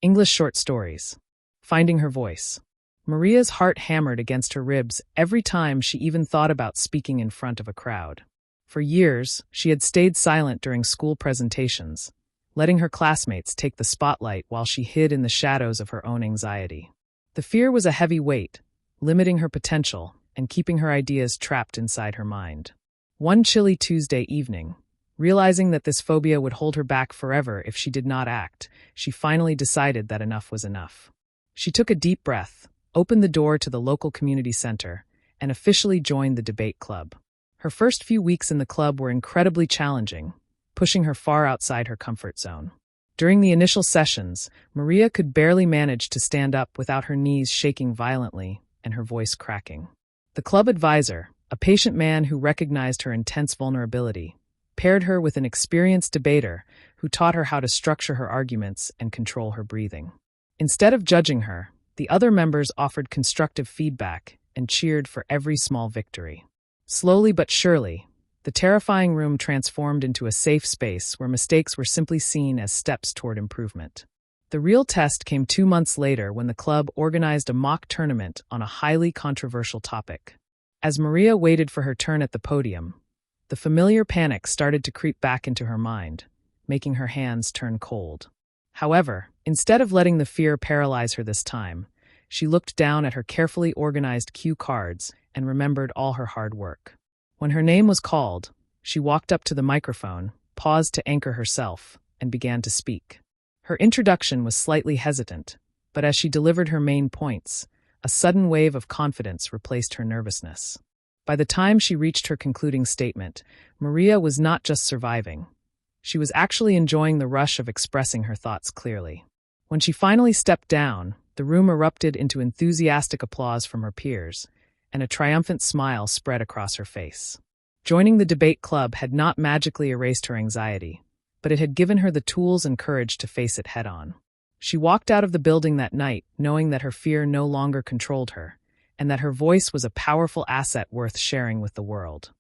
English short stories. Finding her voice. Maria's heart hammered against her ribs every time she even thought about speaking in front of a crowd. For years, she had stayed silent during school presentations, letting her classmates take the spotlight while she hid in the shadows of her own anxiety. The fear was a heavy weight, limiting her potential and keeping her ideas trapped inside her mind. One chilly Tuesday evening, realizing that this phobia would hold her back forever if she did not act, she finally decided that enough was enough. She took a deep breath, opened the door to the local community center, and officially joined the debate club. Her first few weeks in the club were incredibly challenging, pushing her far outside her comfort zone. During the initial sessions, Maria could barely manage to stand up without her knees shaking violently and her voice cracking. The club advisor, a patient man who recognized her intense vulnerability, paired her with an experienced debater who taught her how to structure her arguments and control her breathing. Instead of judging her, the other members offered constructive feedback and cheered for every small victory. Slowly but surely, the terrifying room transformed into a safe space where mistakes were simply seen as steps toward improvement. The real test came 2 months later when the club organized a mock tournament on a highly controversial topic. As Maria waited for her turn at the podium, the familiar panic started to creep back into her mind, making her hands turn cold. However, instead of letting the fear paralyze her this time, she looked down at her carefully organized cue cards and remembered all her hard work. When her name was called, she walked up to the microphone, paused to anchor herself, and began to speak. Her introduction was slightly hesitant, but as she delivered her main points, a sudden wave of confidence replaced her nervousness. By the time she reached her concluding statement, Maria was not just surviving. She was actually enjoying the rush of expressing her thoughts clearly. When she finally stepped down, the room erupted into enthusiastic applause from her peers, and a triumphant smile spread across her face. Joining the debate club had not magically erased her anxiety, but it had given her the tools and courage to face it head-on. She walked out of the building that night knowing that her fear no longer controlled her, and that her voice was a powerful asset worth sharing with the world.